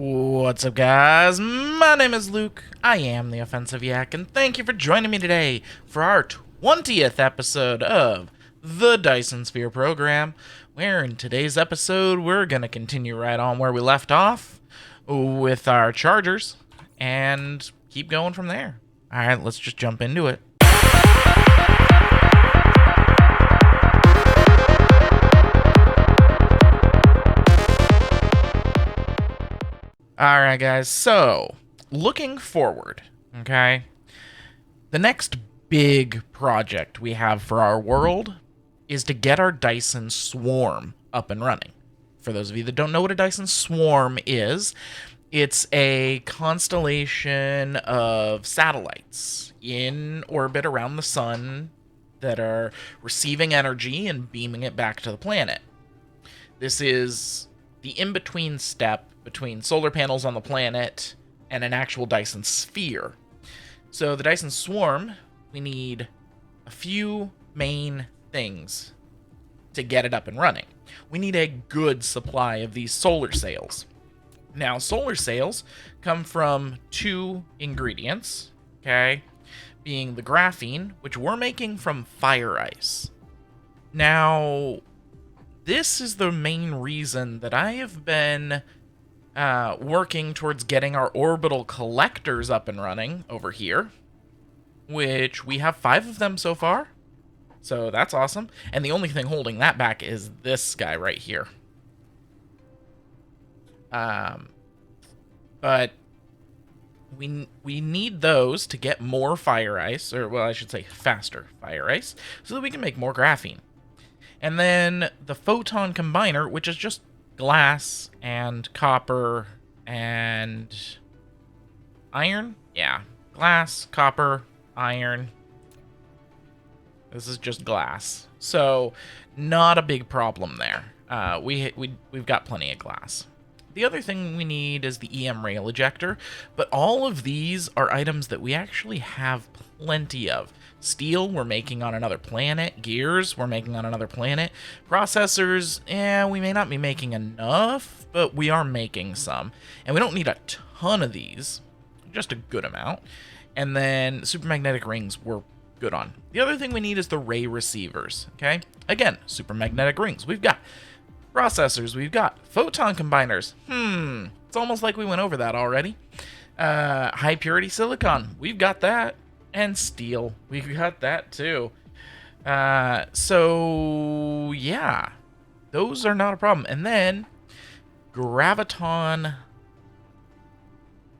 What's up, guys? My name is Luke. I am the Offensive Yak, and thank you for joining me today for our 20th episode of the Dyson Sphere Program, where in today's episode we're going to continue right on where we left off with our chargers and keep going from there. Alright, let's just jump into it. Alright, guys, so looking forward, okay? The next big project we have for our world is to get our Dyson Swarm up and running. For those of you that don't know what a Dyson Swarm is, it's a constellation of satellites in orbit around the sun that are receiving energy and beaming it back to the planet. This is the in-between step between solar panels on the planet and an actual Dyson Sphere. So the Dyson Swarm, we need a few main things to get it up and running. We need a good supply of these solar sails. Now, solar sails come from two ingredients, okay, being the graphene, which we're making from fire ice. Now, this is the main reason that I have been working towards getting our orbital collectors up and running over here, which we have 5 of them so far. So that's awesome. And the only thing holding that back is this guy right here. But we need those to get more fire ice, or well, I should say faster fire ice, so that we can make more graphene. And then the photon combiner, which is just glass and copper and iron. Yeah, glass, copper, iron. This is just glass, so not a big problem there. We've got plenty of glass. The other thing we need is the EM rail ejector, but all of these are items that we actually have plenty of. Steel, we're making on another planet. Gears, we're making on another planet. Processors, we may not be making enough, but we are making some. And we don't need a ton of these, just a good amount. And then supermagnetic rings we're good on. The other thing we need is the ray receivers, okay? Again, supermagnetic rings. We've got processors, we've got photon combiners. It's almost like we went over that already. High purity silicon, we've got that. And steel, we've got that too. So yeah, those are not a problem. And then graviton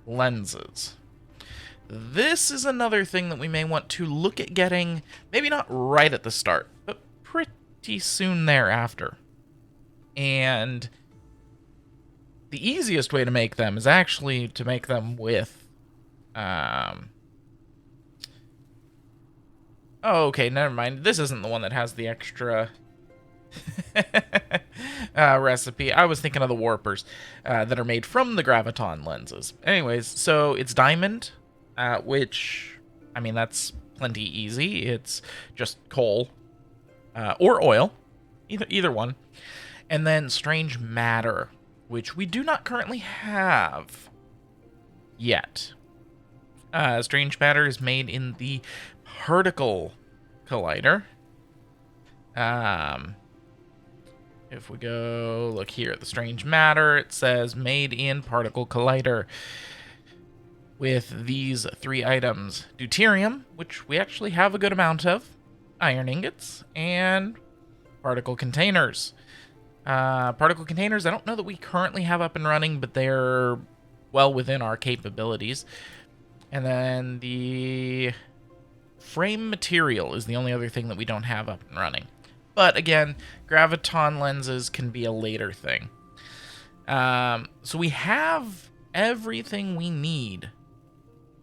lenses. This is another thing that we may want to look at getting, maybe not right at the start, but pretty soon thereafter. And the easiest way to make them is actually to make them with oh, okay, never mind. This isn't the one that has the extra recipe. I was thinking of the warpers that are made from the graviton lenses. Anyways, so it's diamond, which, I mean, that's plenty easy. It's just coal or oil, either one. And then strange matter, which we do not currently have yet. Strange matter is made in the particle collider. If we go look here at the strange matter, it says made in particle collider with these 3 items: deuterium, which we actually have a good amount of, iron ingots, and particle containers. Particle containers, I don't know that we currently have up and running, but they're well within our capabilities. And then the frame material is the only other thing that we don't have up and running. But again, graviton lenses can be a later thing. So we have everything we need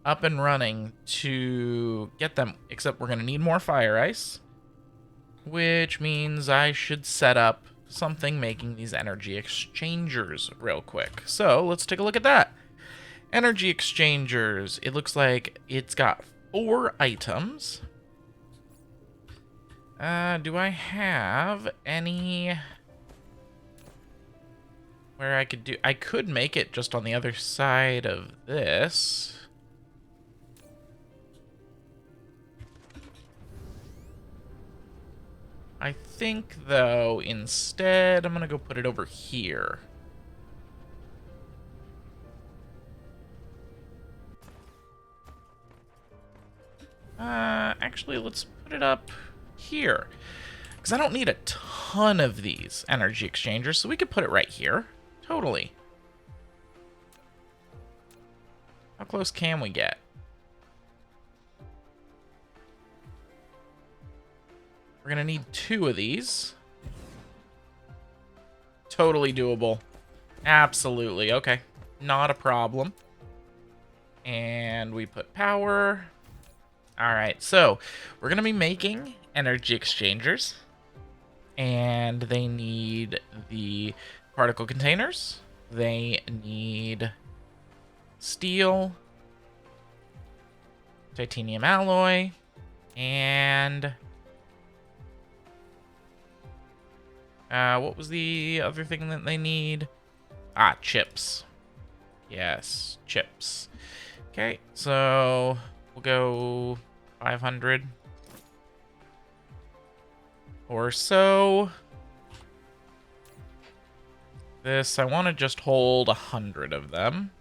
up and running to get them, except we're going to need more fire ice, which means I should set up something making these energy exchangers real quick. So let's take a look at that. Energy exchangers. It looks like it's got 4 items. Do I have any where I could make it just on the other side of this. I think, though, instead, I'm going to go put it over here. Actually, let's put it up here. Because I don't need a ton of these energy exchangers, so we could put it right here. Totally. How close can we get? We're going to need 2 of these. Totally doable. Absolutely. Okay. Not a problem. And we put power. All right. So we're going to be making energy exchangers. And they need the particle containers. They need steel, titanium alloy, and what was the other thing that they need? Ah, chips. Yes, chips. Okay, so we'll go 500 or so. This, I want to just hold 100 of them.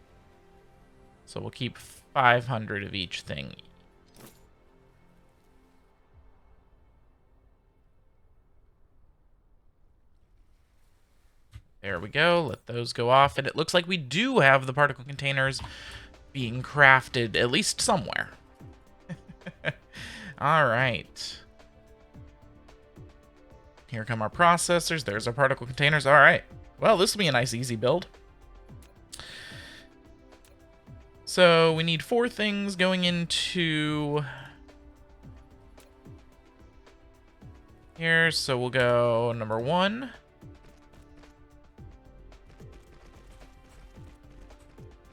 So we'll keep 500 of each thing. There we go. Let those go off. And it looks like we do have the particle containers being crafted, at least somewhere. All right. Here come our processors. There's our particle containers. All right. Well, this will be a nice, easy build. So we need 4 things going into here. So we'll go number 1.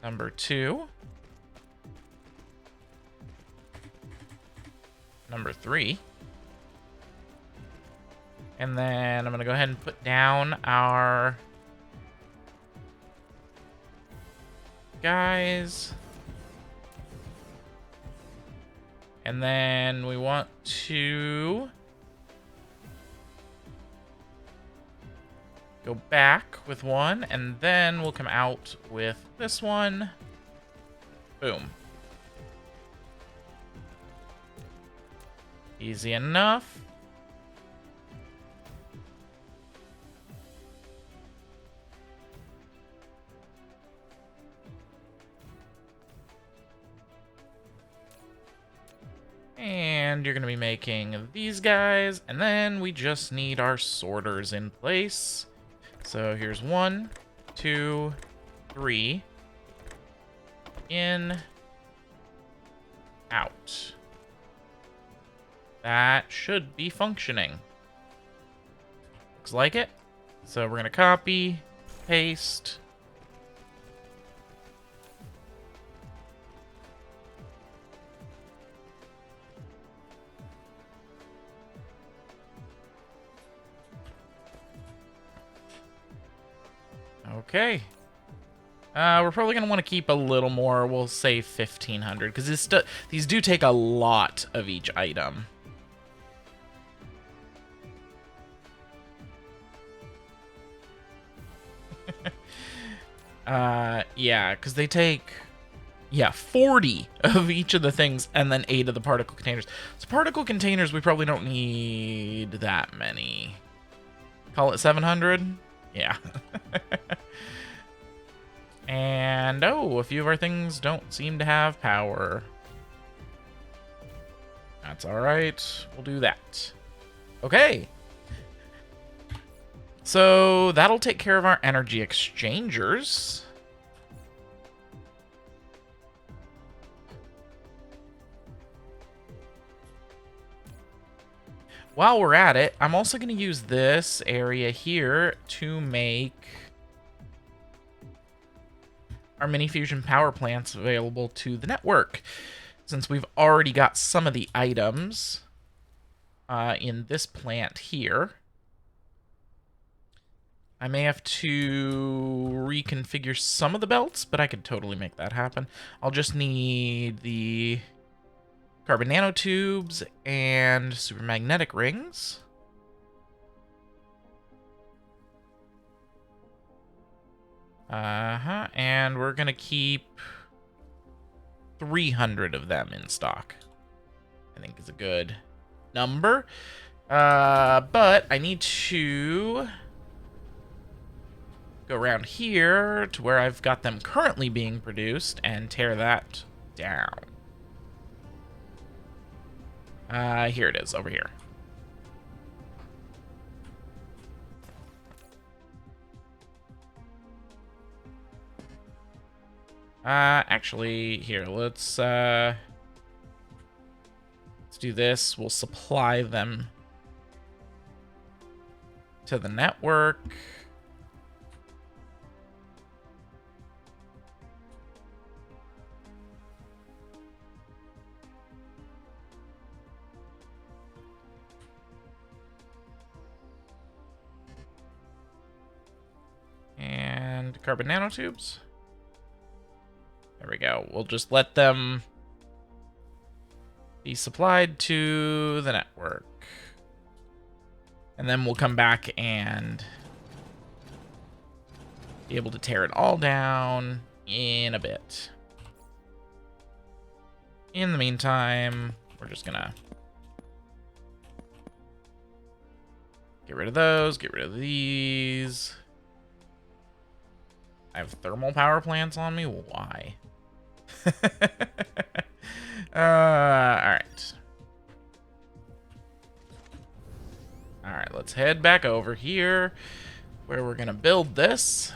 Number 2. Number 3. And then I'm going to go ahead and put down our guys. And then we want to go back with 1, and then we'll come out with this one. Boom. Easy enough. And you're going to be making these guys, and then we just need our sorters in place. So here's 1, 2, 3. In, out. That should be functioning. Looks like it. So we're going to copy, paste. Okay. We're probably going to want to keep a little more. We'll say 1,500, because these do take a lot of each item. Yeah, because they take, 40 of each of the things, and then 8 of the particle containers. So particle containers, we probably don't need that many. Call it 700? Yeah. And, oh, a few of our things don't seem to have power. That's alright. We'll do that. Okay. So, that'll take care of our energy exchangers. While we're at it, I'm also going to use this area here to make our mini fusion power plants available to the network, since we've already got some of the items in this plant here. I may have to reconfigure some of the belts, but I could totally make that happen. I'll just need the carbon nanotubes and supermagnetic rings. And we're gonna keep 300 of them in stock. I think is a good number. But I need to go around here to where I've got them currently being produced and tear that down. Here it is, over here. Actually, here, let's do this. We'll supply them to the network. And carbon nanotubes. There we go. We'll just let them be supplied to the network. And then we'll come back and be able to tear it all down in a bit. In the meantime, we're just gonna get rid of those, get rid of these. I have thermal power plants on me? Why? Alright. Alright, let's head back over here where we're gonna build this.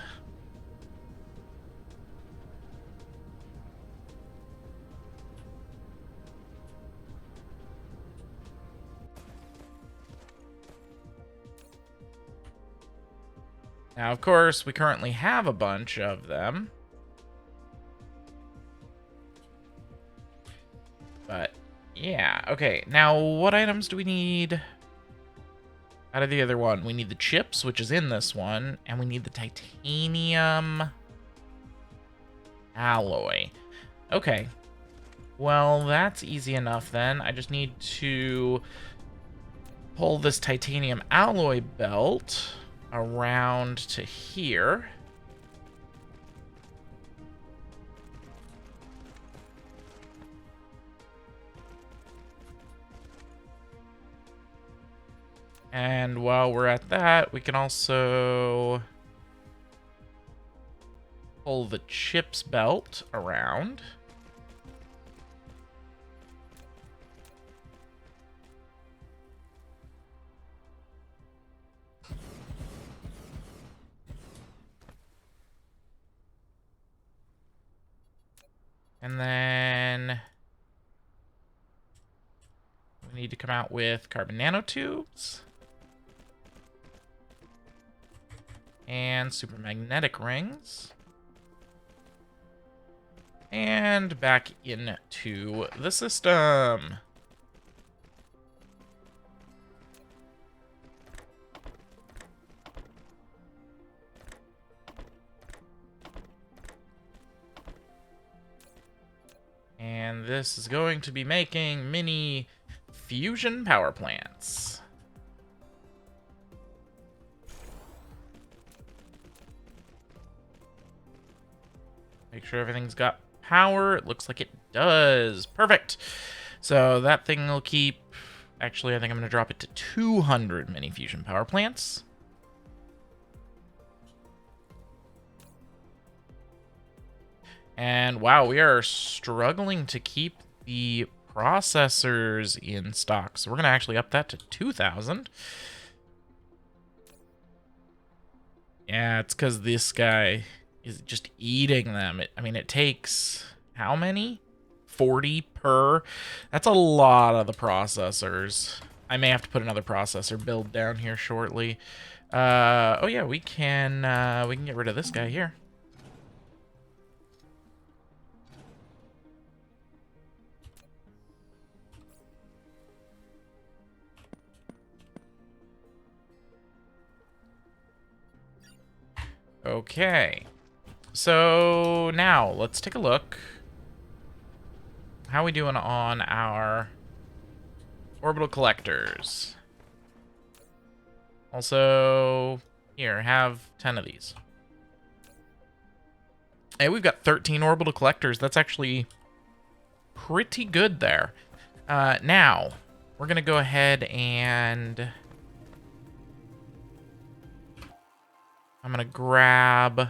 Now, of course, we currently have a bunch of them. But, yeah. Okay, now what items do we need out of the other one? We need the chips, which is in this one, and we need the titanium alloy. Okay. Well, that's easy enough then. I just need to pull this titanium alloy belt around to here. And while we're at that, we can also pull the chips belt around. And then we need to come out with carbon nanotubes and supermagnetic rings. And back into the system. And this is going to be making mini fusion power plants. Make sure everything's got power. It looks like it does. Perfect. So that thing will keep... Actually, I think I'm going to drop it to 200 mini fusion power plants. And wow, we are struggling to keep the processors in stock. So we're going to actually up that to 2,000. Yeah, it's because this guy is just eating them. I mean, it takes how many? 40 per? That's a lot of the processors. I may have to put another processor build down here shortly. Oh yeah, we can get rid of this guy here. Okay. So now let's take a look. How are we doing on our orbital collectors? Also, here, have 10 of these. Hey, we've got 13 orbital collectors. That's actually pretty good there. Now, we're going to go ahead and... I'm going to grab...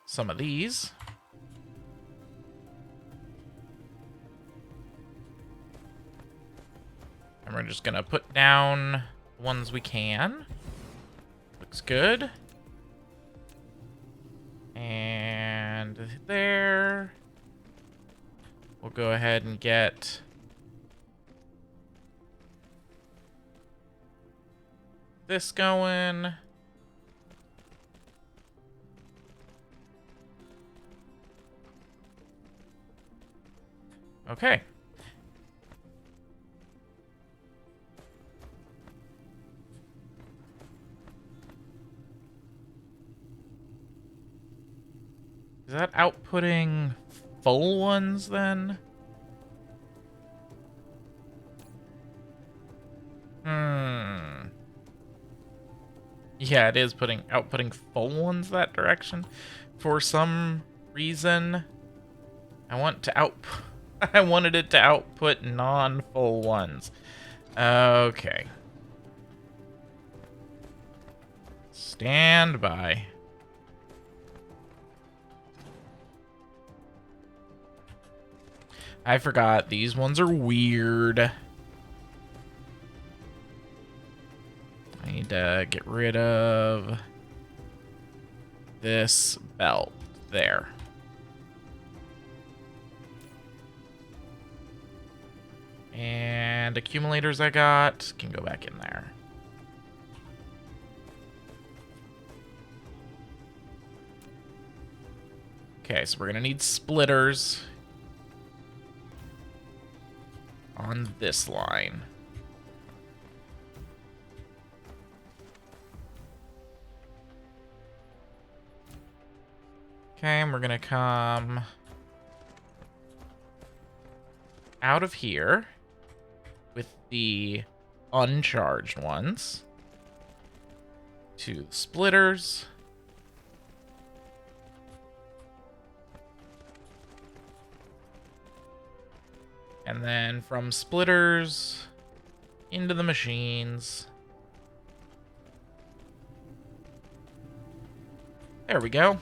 some of these. And we're just going to put down the ones we can. Looks good. And there. We'll go ahead and get this going. Okay. Is that outputting full ones then? Yeah, it is outputting full ones that direction. For some reason, I wanted it to output non-full ones. Okay. Stand by. I forgot, these ones are weird. I need to get rid of this belt there. And accumulators I got can go back in there. Okay, so we're gonna need splitters on this line. Okay, and we're gonna come out of here with the uncharged ones to the splitters. And then from splitters into the machines. There we go.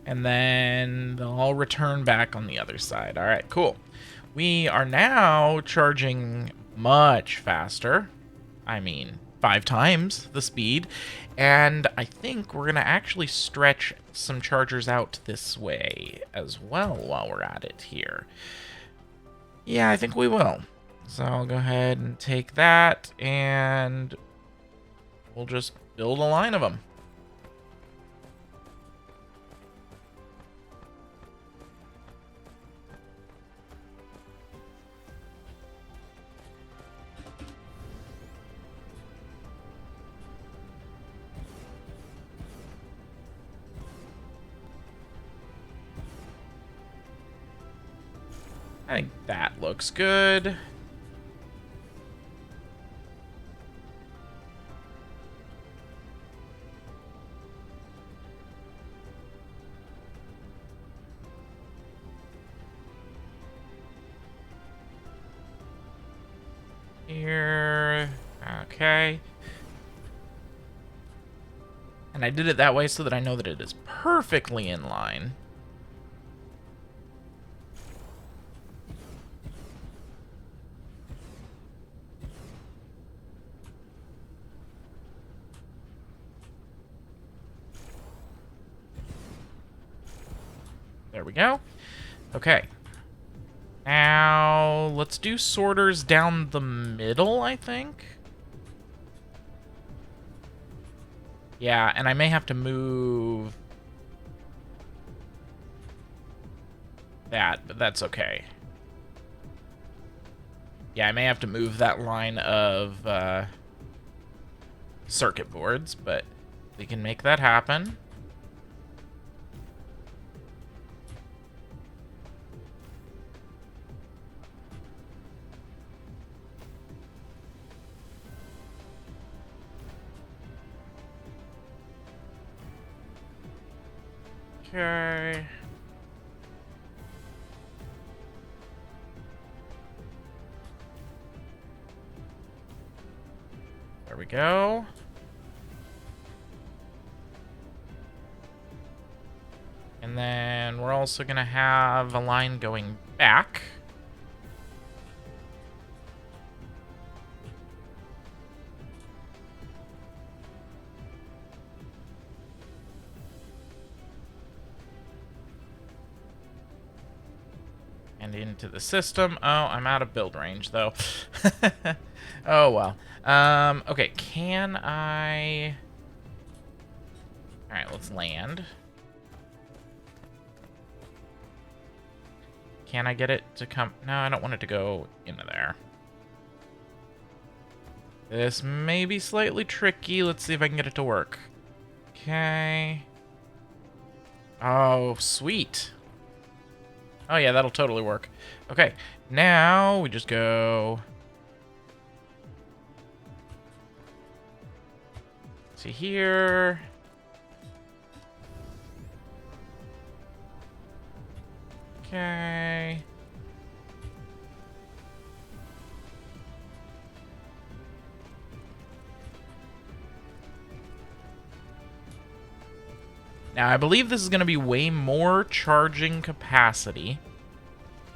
And then they'll all return back on the other side. All right, cool. We are now charging much faster. I mean, 5 times the speed. And I think we're going to actually stretch some chargers out this way as well while we're at it here. Yeah, I think we will. So I'll go ahead and take that, and we'll just build a line of them. I think that looks good. Here. Okay. And I did it that way so that I know that it is perfectly in line. There we go. Okay. Now, let's do sorters down the middle, I think. Yeah, and I may have to move that, but that's okay. Yeah, I may have to move that line of circuit boards, but we can make that happen. Okay. There we go. And then we're also going to have a line going back. And into the system. Oh, I'm out of build range, though. Oh, well. Okay, can I... Alright, let's land. Can I get it to come... No, I don't want it to go into there. This may be slightly tricky. Let's see if I can get it to work. Okay. Oh, sweet. Oh, yeah, that'll totally work. Okay, now we just go... See here... Okay. Now, I believe this is going to be way more charging capacity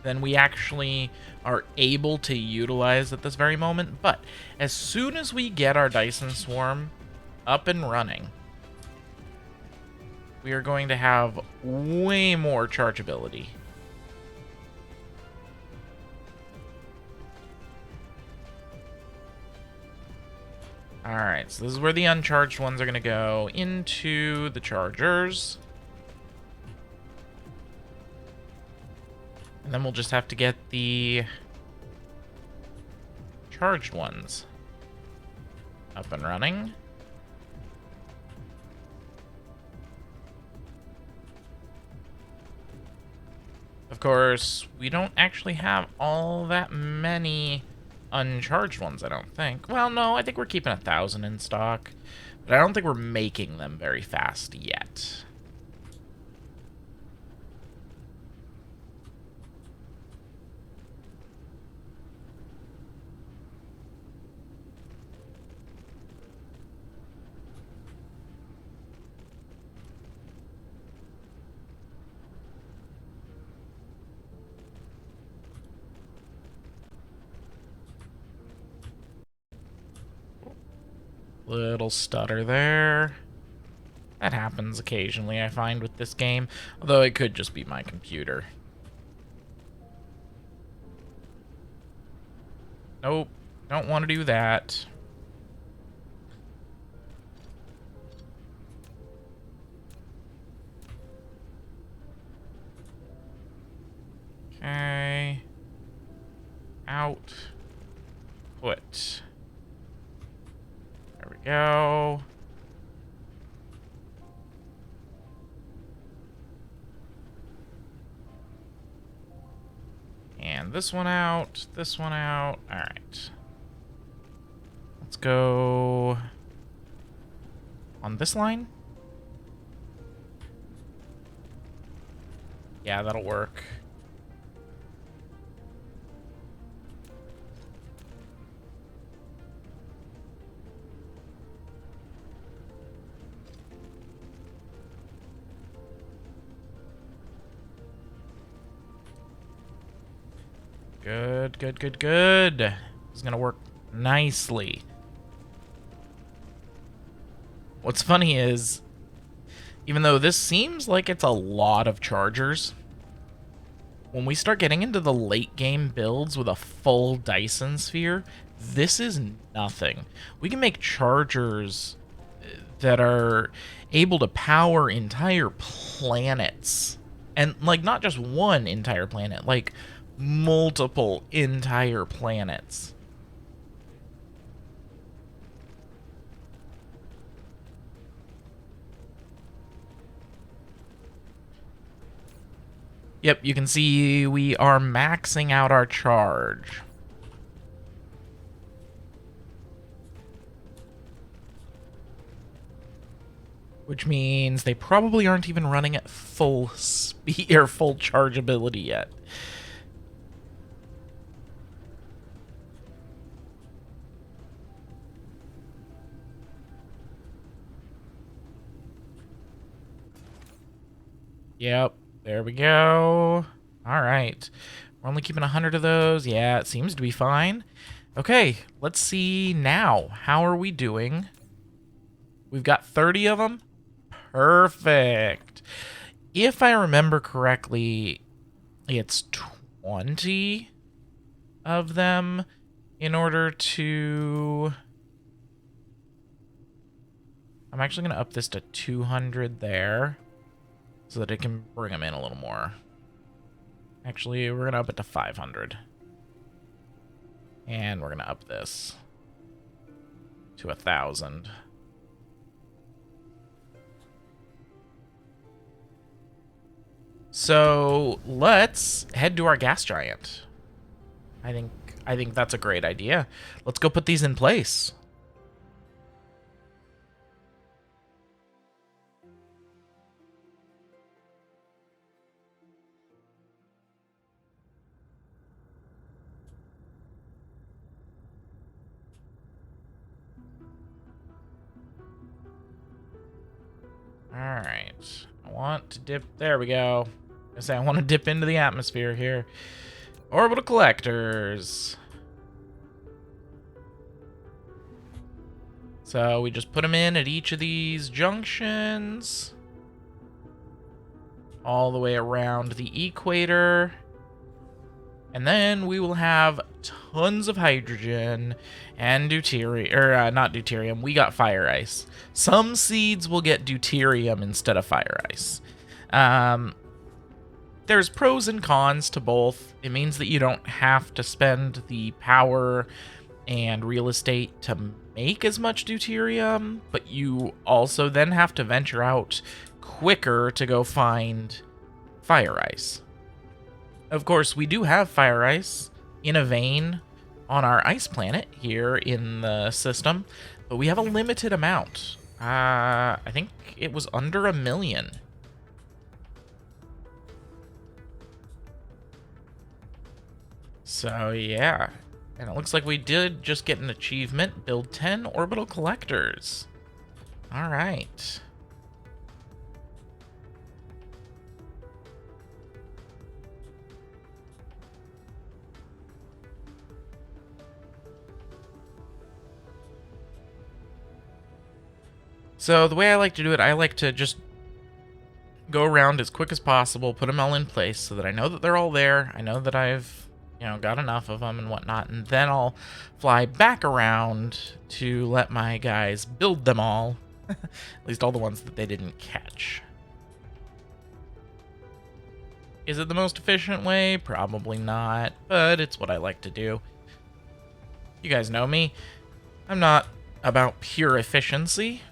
than we actually are able to utilize at this very moment. But as soon as we get our Dyson Swarm up and running, we are going to have way more chargeability. Alright, so this is where the uncharged ones are going to go into the chargers. And then we'll just have to get the charged ones up and running. Of course, we don't actually have all that many uncharged ones, I don't think. Well, no, I think we're keeping 1,000 in stock, but I don't think we're making them very fast yet. Little stutter there. That happens occasionally, I find, with this game. Although it could just be my computer. Nope. Don't want to do that. Okay. Out. Put. There we go. And this one out, this one out. All right. Let's go on this line. Yeah, that'll work. Good, good, good, good. This is gonna work nicely. What's funny is, even though this seems like it's a lot of chargers, when we start getting into the late game builds with a full Dyson Sphere, this is nothing. We can make chargers that are able to power entire planets. And, like, not just one entire planet, like multiple entire planets. Yep, you can see we are maxing out our charge. Which means they probably aren't even running at full speed or full chargeability yet. Yep, there we go. All right. We're only keeping 100 of those. Yeah, it seems to be fine. Okay, let's see now. How are we doing? We've got 30 of them. Perfect. If I remember correctly, it's 20 of them in order to... I'm actually going to up this to 200 there so that it can bring them in a little more. Actually, we're going to up it to 500. And we're going to up this to 1,000. So let's head to our gas giant. I think that's a great idea. Let's go put these in place. Alright. I want to dip... There we go. I want to dip into the atmosphere here. Orbital collectors. So we just put them in at each of these junctions. All the way around the equator. And then we will have tons of hydrogen and deuterium, or not deuterium, we got fire ice. Some seeds will get deuterium instead of fire ice. There's pros and cons to both. It means that you don't have to spend the power and real estate to make as much deuterium, but you also then have to venture out quicker to go find fire ice. Of course, we do have fire ice in a vein on our ice planet here in the system, but we have a limited amount. I think it was under 1 million. So, yeah. And it looks like we did just get an achievement. Build 10 orbital collectors. All right. So the way I like to do it, I like to just go around as quick as possible, put them all in place so that I know that they're all there. I know that I've, got enough of them and whatnot, and then I'll fly back around to let my guys build them all. At least all the ones that they didn't catch. Is it the most efficient way? Probably not, but it's what I like to do. You guys know me. I'm not about pure efficiency.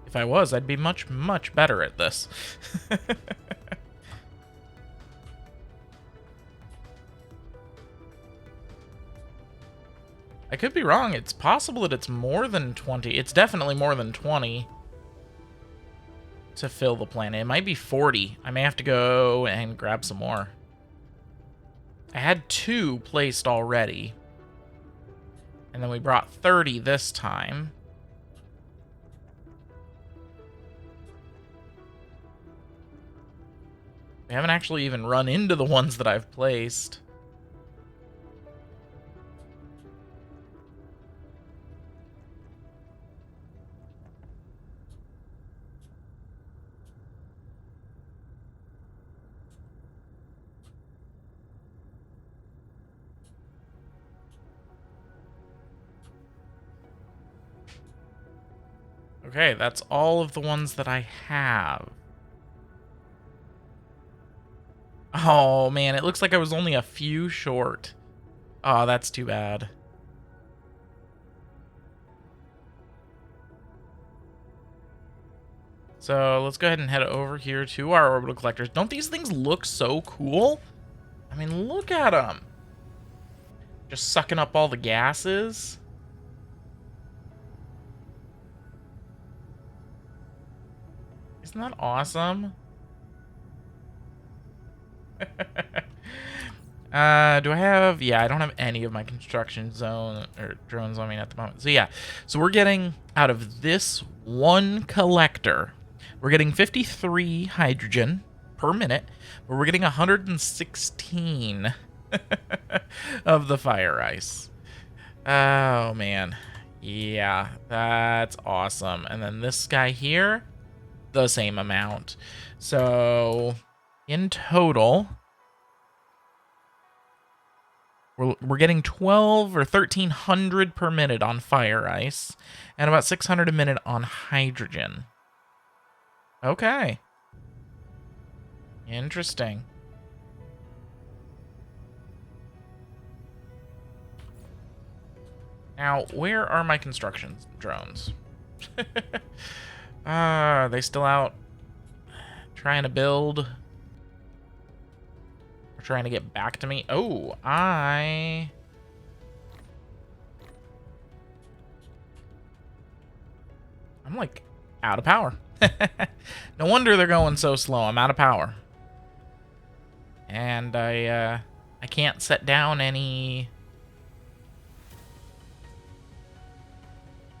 If I was, I'd be much, much better at this. I could be wrong. It's possible that it's more than 20. It's definitely more than 20 to fill the planet. It might be 40. I may have to go and grab some more. I had 2 placed already. And then we brought 30 this time. We haven't actually even run into the ones that I've placed. Okay, that's all of the ones that I have. Oh, man, it looks like I was only a few short. Oh, that's too bad. So let's go ahead and head over here to our orbital collectors. Don't these things look so cool? I mean, look at them. Just sucking up all the gases. Isn't that awesome? Do I have... Yeah, I don't have any of my construction zone or drones on me at the moment. So yeah, so we're getting out of this one collector, we're getting 53 hydrogen per minute, but we're getting 116 of the fire ice. Oh, man. Yeah, that's awesome. And then this guy here, the same amount. So in total... We're getting 12 or 1,300 per minute on fire ice, and about 600 a minute on hydrogen. Okay. Interesting. Now, where are my construction drones? Are they still out trying to build? Trying to get back to me. Oh, I'm like out of power. No wonder they're going so slow. I'm out of power. And I can't set down any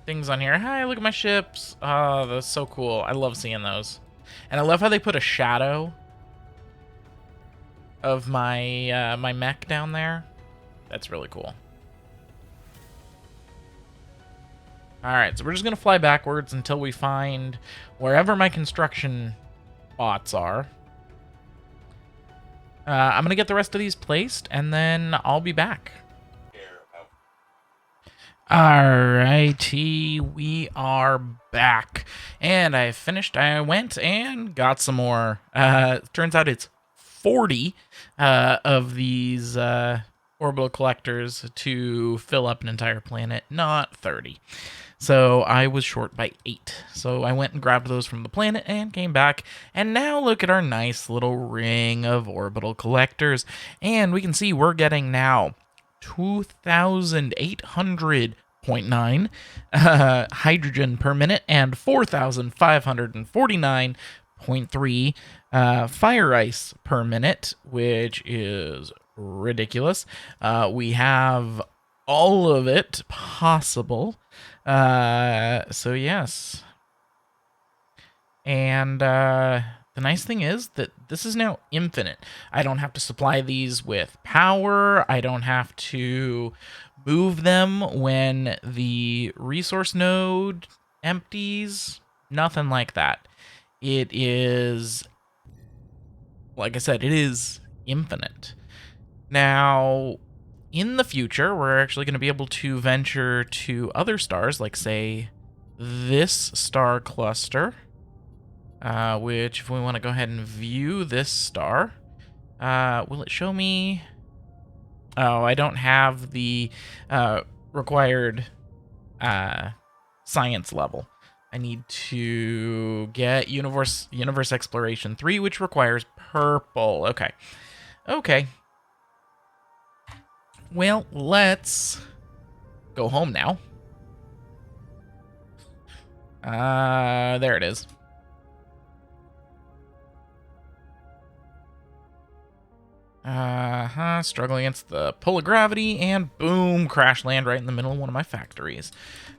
things on here. Hi, look at my ships. Oh, that's so cool. I love seeing those. And I love how they put a shadow of my my mech down there. That's really cool. Alright, so we're just gonna fly backwards until we find wherever my construction bots are. I'm gonna get the rest of these placed, and then I'll be back. Alrighty, we are back. And I finished, I went and got some more. Turns out it's 40 of these orbital collectors to fill up an entire planet, not 30. So I was short by 8. So I went and grabbed those from the planet and came back. And now look at our nice little ring of orbital collectors. And we can see we're getting now 2,800.9 hydrogen per minute and 4,549.3 fire ice per minute, which is ridiculous. We have all of it possible. So yes. And the nice thing is that this is now infinite. I don't have to supply these with power. I don't have to move them when the resource node empties. Nothing like that. It is, like I said, it is infinite. Now, in the future, we're actually going to be able to venture to other stars, like, say, this star cluster, which, if we want to go ahead and view this star, will it show me? Oh, I don't have the required science level. I need to get Universe Exploration 3, which requires purple. Okay. Okay. Well, let's go home now. There it is. Struggling against the pull of gravity, and boom, crash land right in the middle of one of my factories.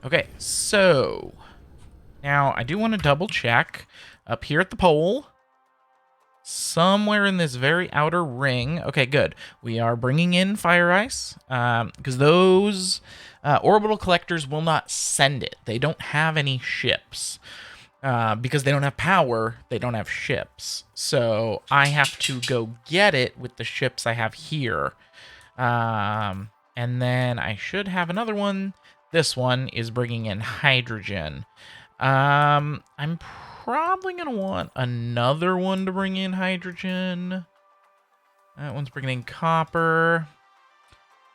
Okay, so now I do want to double check up here at the pole. Somewhere in this very outer ring. Okay, good. We are bringing in fire ice, because those orbital collectors will not send it. They don't have any ships. Because they don't have power, they don't have ships. So I have to go get it with the ships I have here. And then I should have another one. This one is bringing in hydrogen. I'm probably going to want another one to bring in hydrogen. That one's bringing in copper.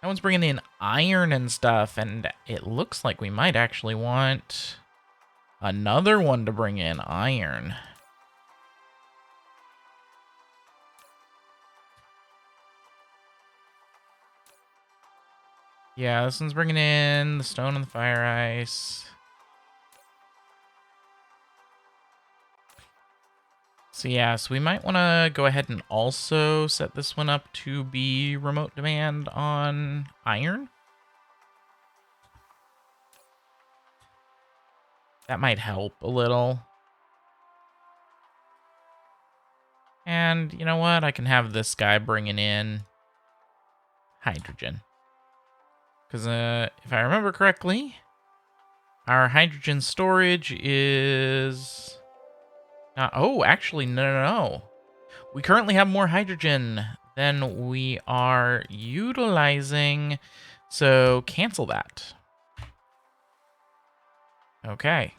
That one's bringing in iron and stuff. And it looks like we might actually want Another one to bring in iron. Yeah, this one's bringing in the stone and the fire ice. So yeah, so we might want to go ahead and also set this one up to be remote demand on iron. That might help a little. And you know what? I can have this guy bringing in hydrogen. Because if I remember correctly, our hydrogen storage is... oh, actually, no. We currently have more hydrogen than we are utilizing, so cancel that. Okay.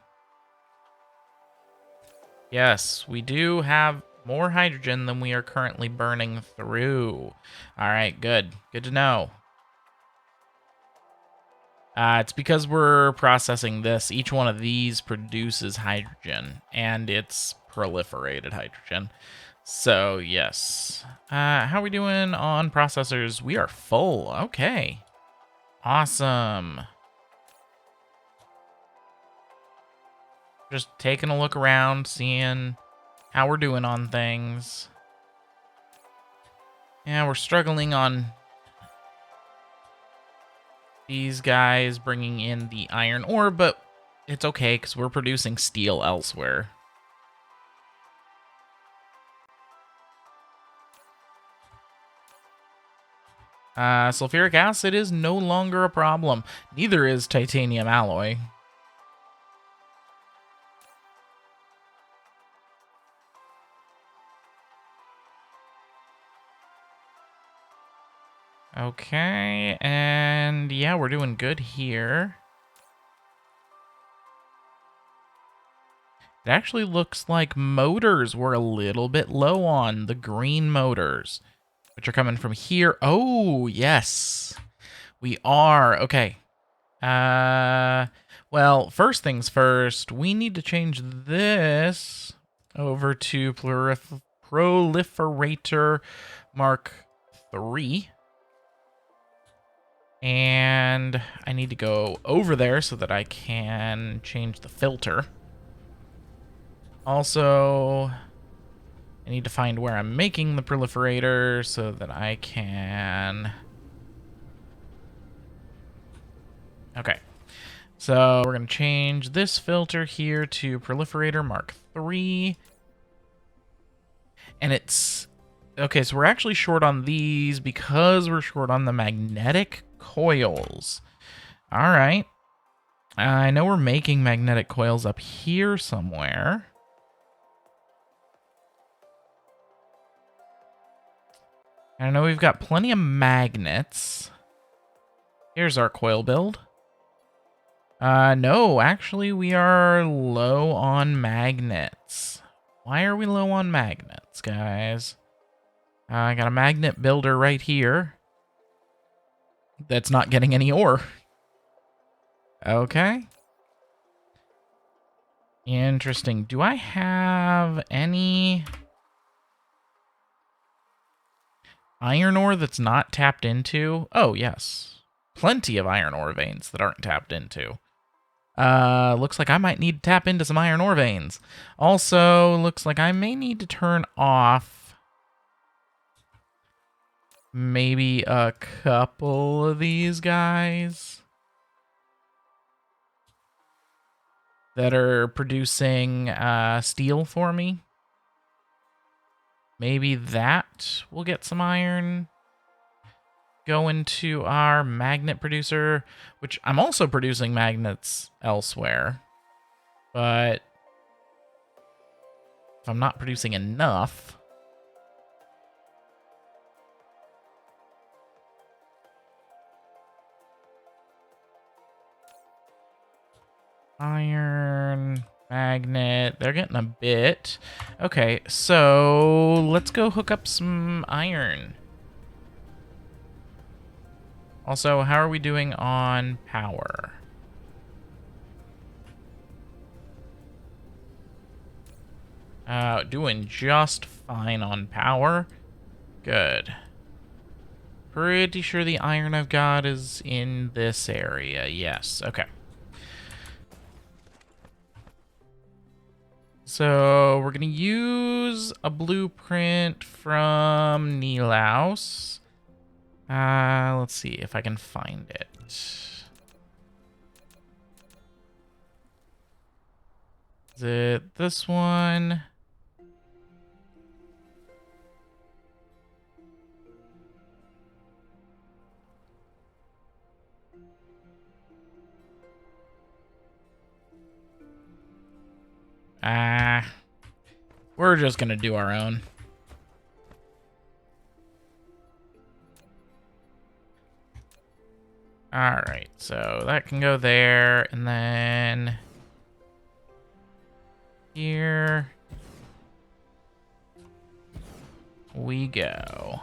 Yes, we do have more hydrogen than we are currently burning through. All right, good. Good to know. It's because we're processing this. Each one of these produces hydrogen, and it's proliferated hydrogen. So, yes. How are we doing on processors? We are full. Okay. Awesome. Just taking a look around, seeing how we're doing on things. Yeah, we're struggling on these guys bringing in the iron ore, but it's okay because we're producing steel elsewhere. Sulfuric acid is no longer a problem. Neither is titanium alloy. Okay, and yeah, we're doing good here. It actually looks like motors we're a little bit low on, the green motors, which are coming from here. Oh, yes, we are. Okay. Well, first things first, we need to change this over to Proliferator Mark 3. And I need to go over there so that I can change the filter. Also, I need to find where I'm making the proliferator so that I can... Okay. So we're going to change this filter here to Proliferator Mark 3. And it's... Okay, so we're actually short on these because we're short on the magnetic coils. All right. I know we're making magnetic coils up here somewhere. I know we've got plenty of magnets. Here's our coil build. No, actually we are low on magnets. Why are we low on magnets, guys? I got a magnet builder right here that's not getting any ore. Okay. Interesting. Do I have any iron ore that's not tapped into? Oh, yes. Plenty of iron ore veins that aren't tapped into. Looks like I might need to tap into some iron ore veins. Also, looks like I may need to turn off maybe a couple of these guys that are producing steel for me. Maybe that will get some iron. Go into our magnet producer, which I'm also producing magnets elsewhere. But if I'm not producing enough... Iron, magnet, they're getting a bit. Okay, so let's go hook up some iron. Also, how are we doing on power? Doing just fine on power. Good. Pretty sure the iron I've got is in this area. Yes, okay. So we're gonna use a blueprint from Nilaus. Let's see if I can find it. Is it this one? We're just gonna do our own. Alright, so that can go there, and then here we go.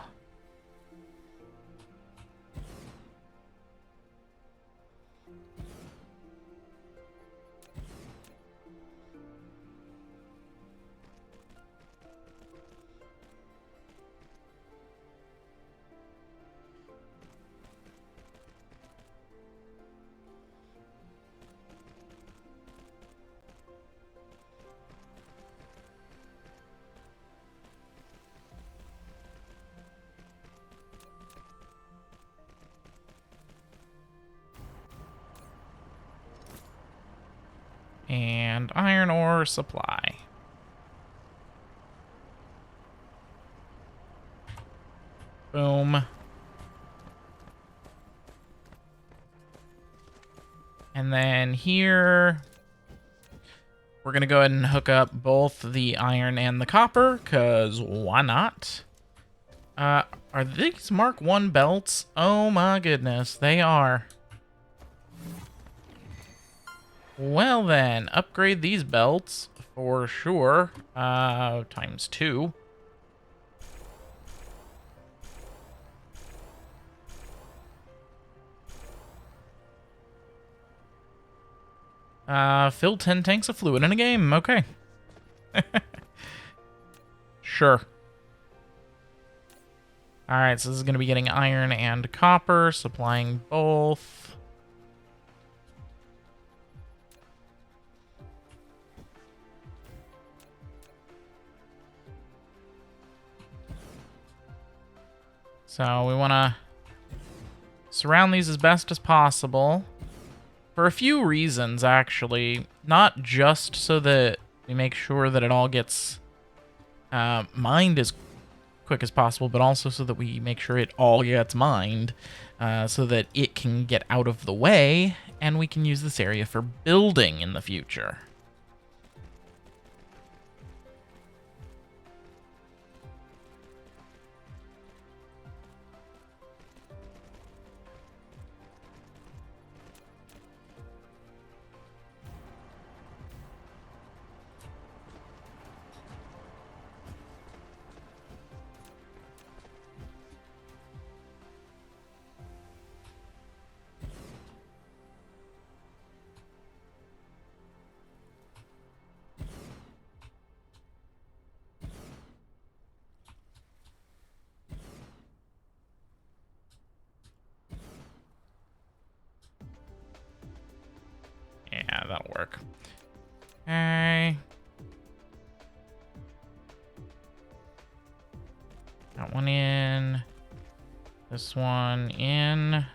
And iron ore supply. Boom. And then here, we're going to go ahead and hook up both the iron and the copper, because why not? Are these Mark 1 belts? Oh my goodness, they are. Well then, upgrade these belts for sure. Times 2. Fill 10 tanks of fluid in a game. Okay. Sure. Alright, so this is going to be getting iron and copper, supplying both. So we want to surround these as best as possible. For a few reasons, actually. Not just so that we make sure that it all gets mined as quick as possible, but also so that we make sure it all gets mined so that it can get out of the way and we can use this area for building in the future. Yeah, that'll work. Okay. That one in. This one in.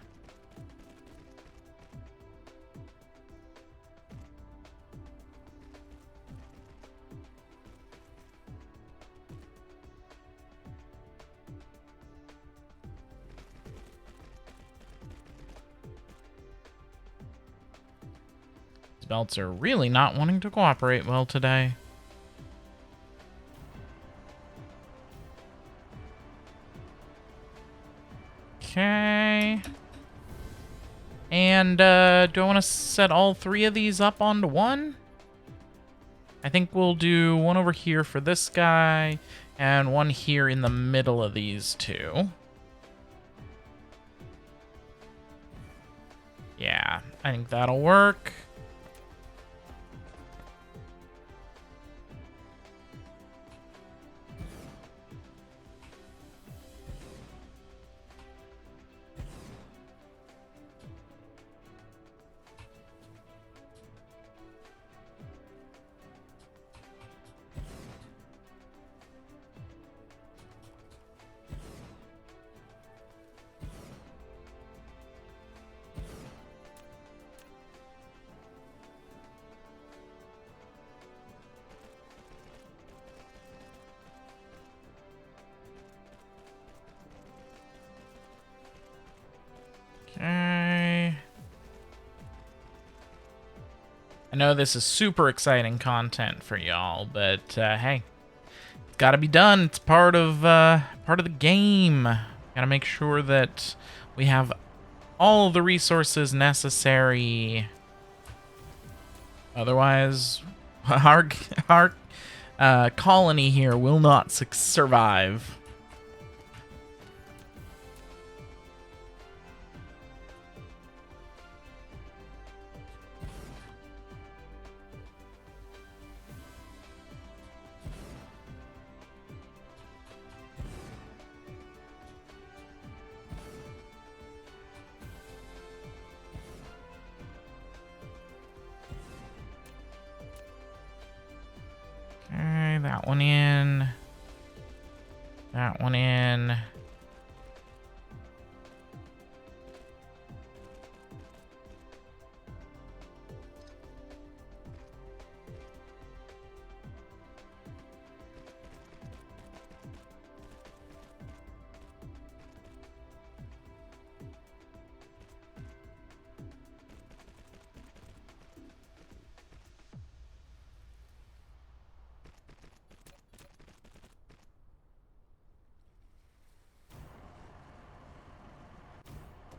These belts are really not wanting to cooperate well today. Okay. And, do I want to set all 3 of these up onto one? I think we'll do one over here for this guy, and one here in the middle of these 2. Yeah, I think that'll work. I know this is super exciting content for y'all, but hey, it's got to be done. It's part of the game. Got to make sure that we have all the resources necessary. Otherwise, our colony here will not survive. Okay, that one in. That one in.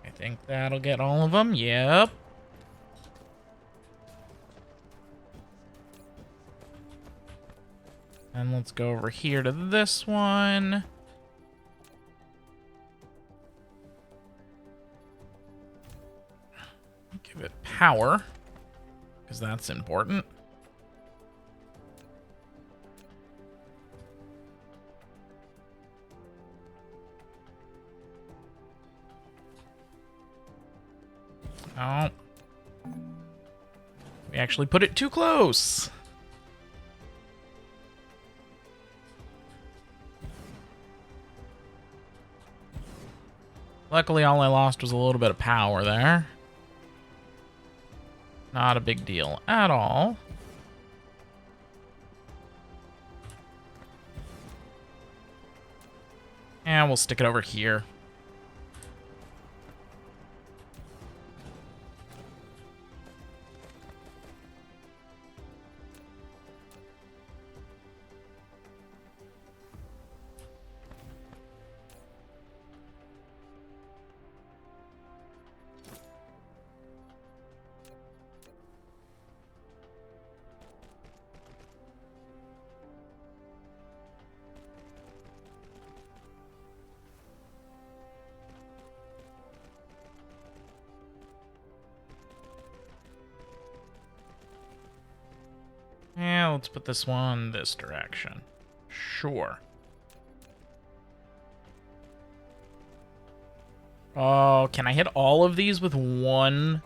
I think that'll get all of them. Yep. And let's go over here to this one. Give it power, because that's important. Oh. We actually put it too close. Luckily, all I lost was a little bit of power there. Not a big deal at all. And we'll stick it over here. Yeah, let's put this one this direction. Sure. Oh, can I hit all of these with one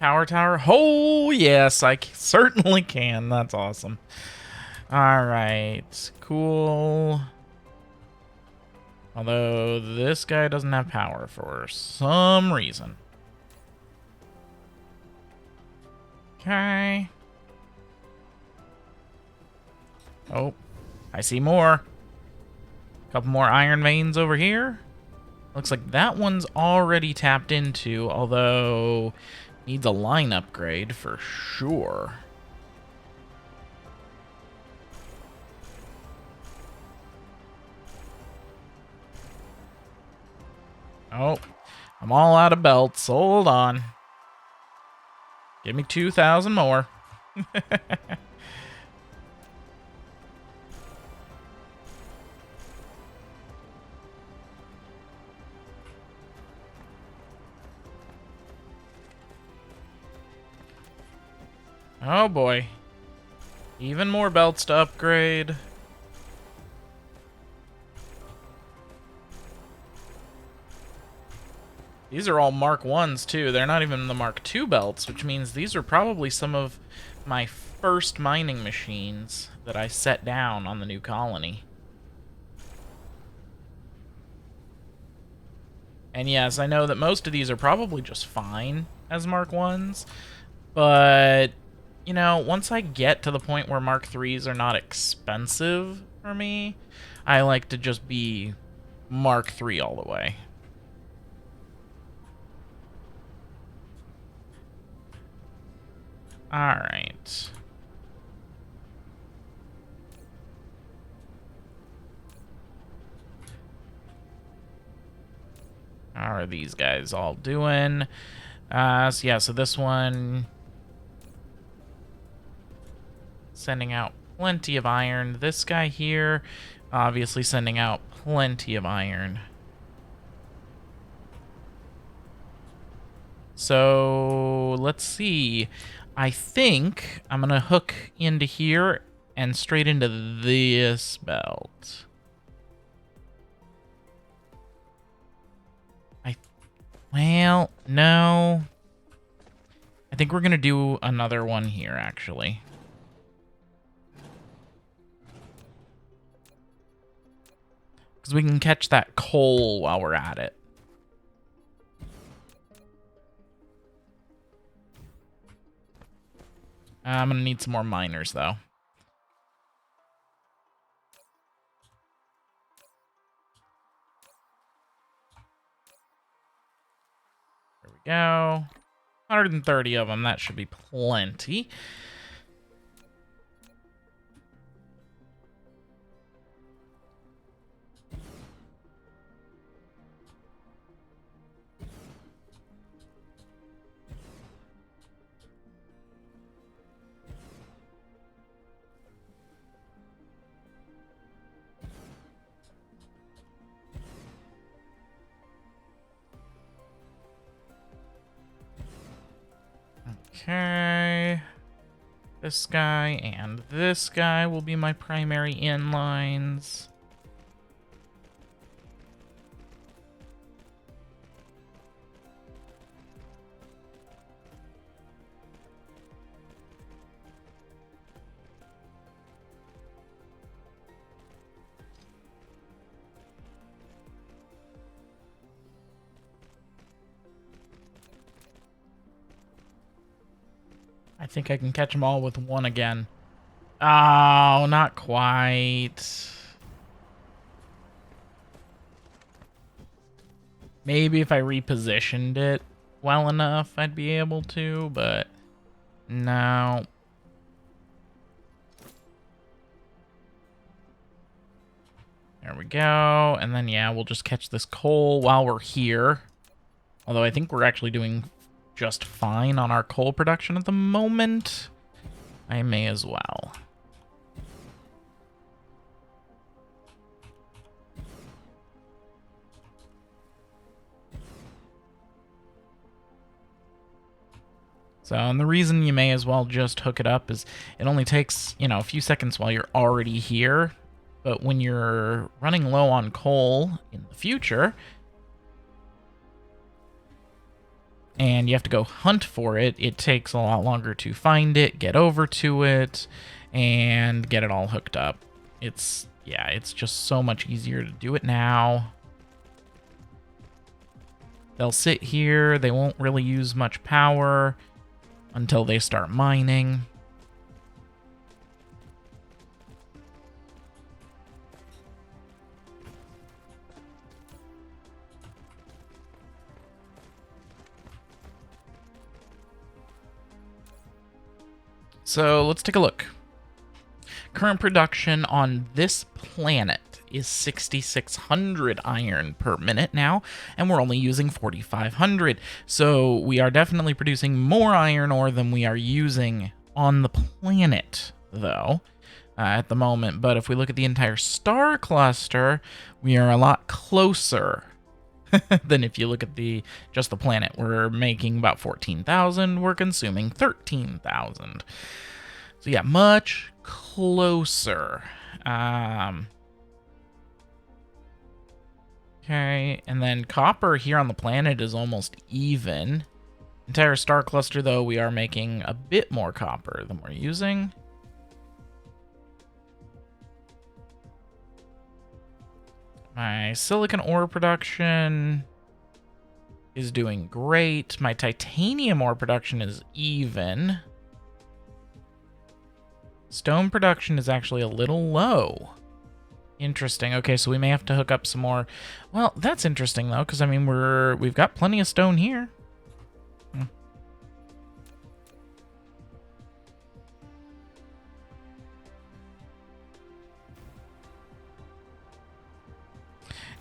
power tower? Oh, yes, I certainly can. That's awesome. All right, cool. Although this guy doesn't have power for some reason. Okay. Oh, I see more. Couple more iron veins over here. Looks like that one's already tapped into, although needs a line upgrade for sure. Oh, I'm all out of belts. Hold on. Give me 2,000 more. Oh boy. Even more belts to upgrade. These are all Mark 1s too. They're not even the Mark 2 belts, which means these are probably some of my first mining machines that I set down on the new colony. And yes, I know that most of these are probably just fine as Mark 1s, but you know, once I get to the point where Mark 3s are not expensive for me, I like to just be Mark 3 all the way. Alright. How are these guys all doing? So yeah, so this one sending out plenty of iron. This guy here, obviously sending out plenty of iron. So let's see. I think I'm gonna hook into here and straight into this belt. Well, no. I think we're gonna do another one here, actually. Because we can catch that coal while we're at it. I'm gonna need some more miners, though. There we go. 130 of them. That should be plenty. Okay. This guy and this guy will be my primary inlines. I think I can catch them all with one again. Oh, not quite. Maybe if I repositioned it well enough, I'd be able to, but no. There we go. And then, yeah, we'll just catch this coal while we're here. Although I think we're actually doing just fine on our coal production at the moment. I may as well. So, and the reason you may as well just hook it up is it only takes, you know, a few seconds while you're already here. But when you're running low on coal in the future, and you have to go hunt for it, it takes a lot longer to find it, get over to it, and get it all hooked up. It's just so much easier to do it now. They'll sit here, they won't really use much power until they start mining. So let's take a look. Current production on this planet is 6,600 iron per minute now, and we're only using 4,500. So we are definitely producing more iron ore than we are using on the planet, though, at the moment. But if we look at the entire star cluster, we are a lot closer than if you look at just the planet. We're making about 14,000. We're consuming 13,000. So yeah, much closer. Okay, and then copper here on the planet is almost even. Entire star cluster, though, we are making a bit more copper than we're using. My silicon ore production is doing great. My titanium ore production is even. Stone production is actually a little low. Interesting. Okay, so we may have to hook up some more. Well, that's interesting though, because I mean we've got plenty of stone here.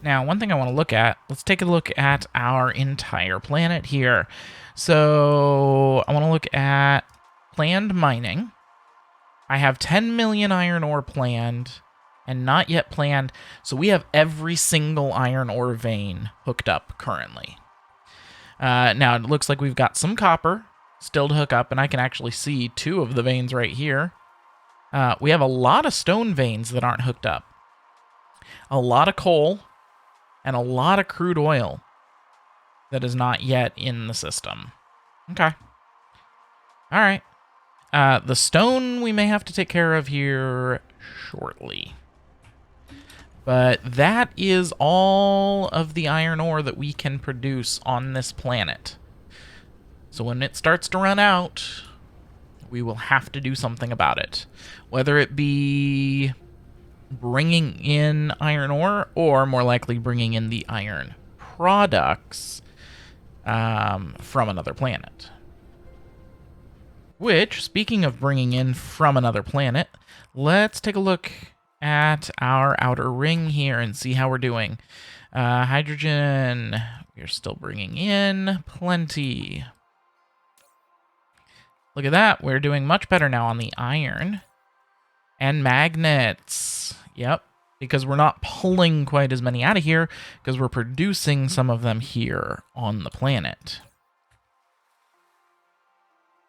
Now, one thing I want to look at, let's take a look at our entire planet here. So I want to look at planned mining. I have 10 million iron ore planned and not yet planned. So we have every single iron ore vein hooked up currently. Now, it looks like we've got some copper still to hook up, and I can actually see 2 of the veins right here. We have a lot of stone veins that aren't hooked up. A lot of coal. And a lot of crude oil that is not yet in the system. Okay. All right. The stone we may have to take care of here shortly. But that is all of the iron ore that we can produce on this planet. So when it starts to run out, we will have to do something about it. Whether it be bringing in iron ore, or more likely bringing in the iron products from another planet. Which, speaking of bringing in from another planet, let's take a look at our outer ring here and see how we're doing. Hydrogen, we're still bringing in plenty. Look at that, we're doing much better now on the iron. And magnets. Yep. Because we're not pulling quite as many out of here, because we're producing some of them here on the planet.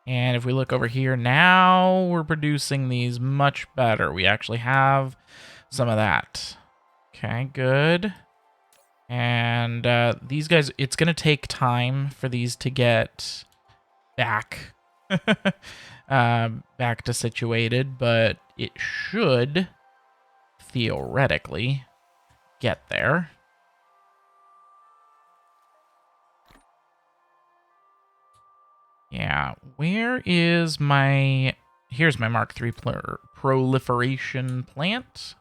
And if we look over here now, we're producing these much better. We actually have some of that. Okay, good. And these guys, it's going to take time for these to get back. Back to situated, but it should theoretically get there. Yeah, where is my... Here's my Mark III proliferation plant.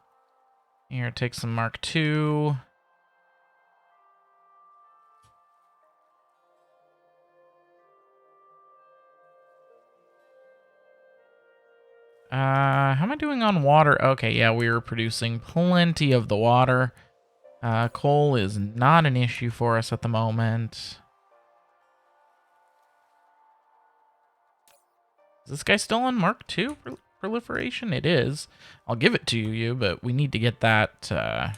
Here, take some Mark II. How am I doing on water? Okay, yeah, we were producing plenty of the water. Coal is not an issue for us at the moment. Is this guy still on Mark II proliferation? It is. I'll give it to you, but we need to get that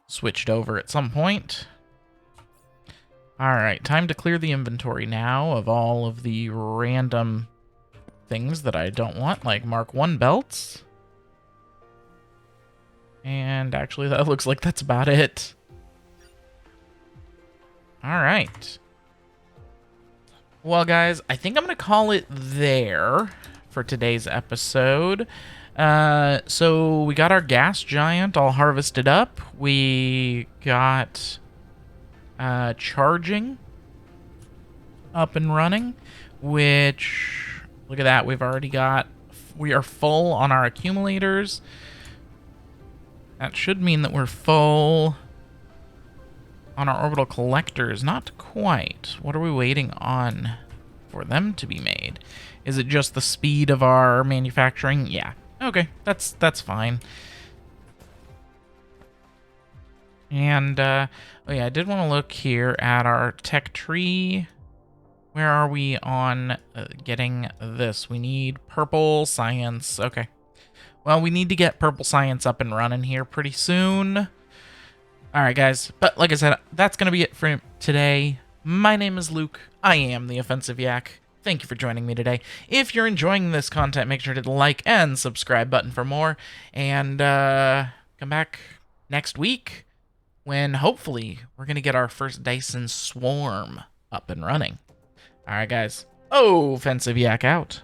switched over at some point. Alright, time to clear the inventory now of all of the random things that I don't want, like Mark I belts. And actually, that looks like that's about it. Alright. Well, guys, I think I'm going to call it there for today's episode. So we got our gas giant all harvested up. We got charging up and running, which... Look at that, we are full on our accumulators. That should mean that we're full on our orbital collectors. Not quite. What are we waiting on for them to be made? Is it just the speed of our manufacturing? Yeah. Okay, that's fine. And, oh yeah, I did want to look here at our tech tree. Where are we on getting this? We need purple science. Okay. Well, we need to get purple science up and running here pretty soon. All right, guys. But like I said, that's going to be it for today. My name is Luke. I am the Offensive Yak. Thank you for joining me today. If you're enjoying this content, make sure to hit the like and subscribe button for more. And come back next week when hopefully we're going to get our first Dyson Swarm up and running. All right, guys. Offensive Yak out.